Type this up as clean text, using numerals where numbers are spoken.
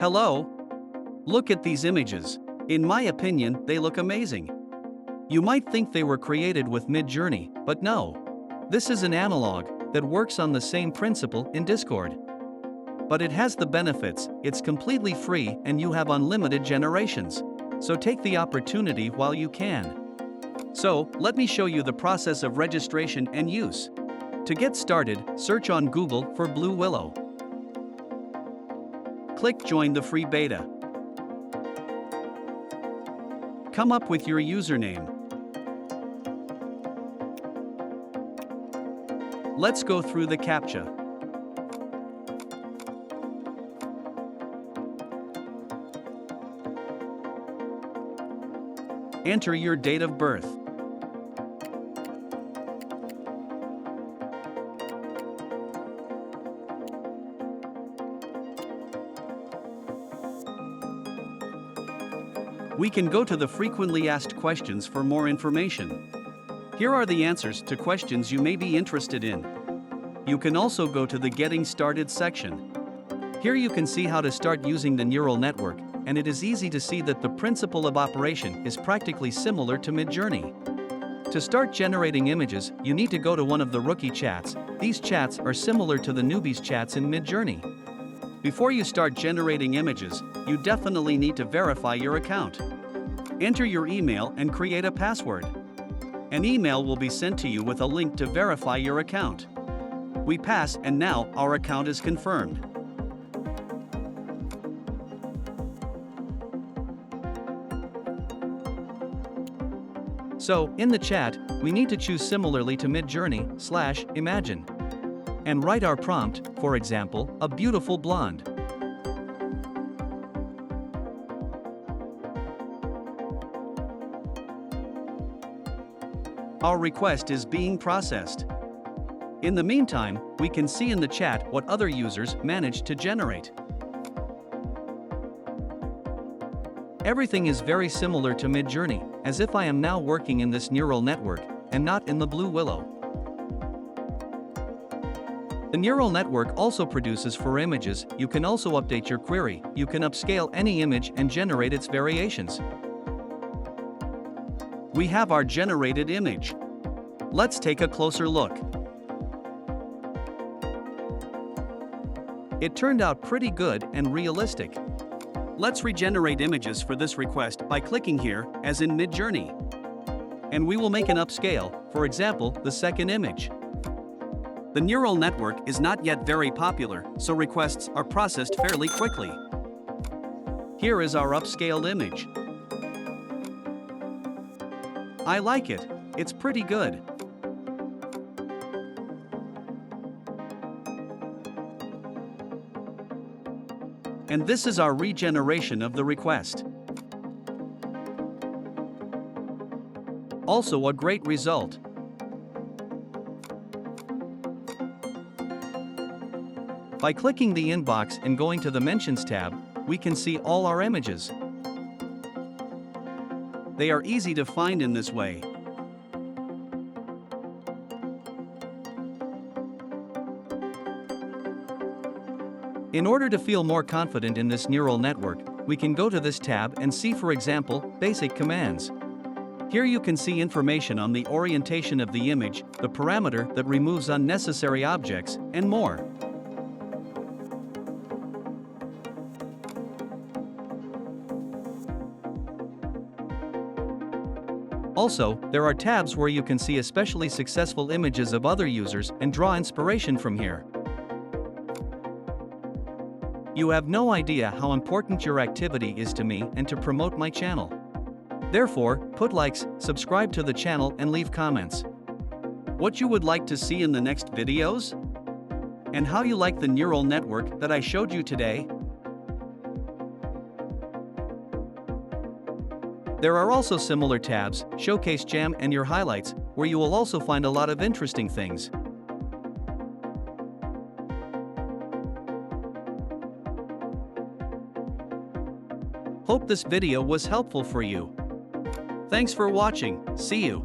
Hello? Look at these images. In my opinion, they look amazing. You might think they were created with Midjourney, but no. This is an analog that works on the same principle in Discord. But it has the benefits, it's completely free and you have unlimited generations. So take the opportunity while you can. So, let me show you the process of registration and use. To get started, search on Google for Blue Willow. Click Join the free beta. Come up with your username. Let's go through the captcha. Enter your date of birth. We can go to the frequently asked questions for more information. Here are the answers to questions you may be interested in. You can also go to the Getting Started section. Here you can see how to start using the neural network, and it is easy to see that the principle of operation is practically similar to Midjourney. To start generating images, you need to go to one of the rookie chats. These chats are similar to the newbies chats in Midjourney. Before you start generating images, you definitely need to verify your account. Enter your email and create a password. An email will be sent to you with a link to verify your account. We pass, and now our account is confirmed. So, in the chat, we need to choose similarly to Midjourney/Imagine. And write our prompt, for example, a beautiful blonde. Our request is being processed. In the meantime, we can see in the chat what other users managed to generate. Everything is very similar to Midjourney, as if I am now working in this neural network, and not in the Blue Willow. The neural network also produces 4 images. You can also update your query. You can upscale any image and generate its variations. We have our generated image. Let's take a closer look. It turned out pretty good and realistic. Let's regenerate images for this request by clicking here, as in Midjourney. And we will make an upscale, for example, the second image. The neural network is not yet very popular, so requests are processed fairly quickly. Here is our upscaled image. I like it. It's pretty good. And this is our regeneration of the request. Also a great result. By clicking the inbox and going to the Mentions tab, we can see all our images. They are easy to find in this way. In order to feel more confident in this neural network, we can go to this tab and see, for example, basic commands. Here you can see information on the orientation of the image, the parameter that removes unnecessary objects, and more. Also, there are tabs where you can see especially successful images of other users and draw inspiration from here. You have no idea how important your activity is to me and to promote my channel. Therefore, put likes, subscribe to the channel and leave comments. What you would like to see in the next videos? And how you like the neural network that I showed you today? There are also similar tabs, Showcase Jam and Your Highlights, where you will also find a lot of interesting things. Hope this video was helpful for you. Thanks for watching. See you.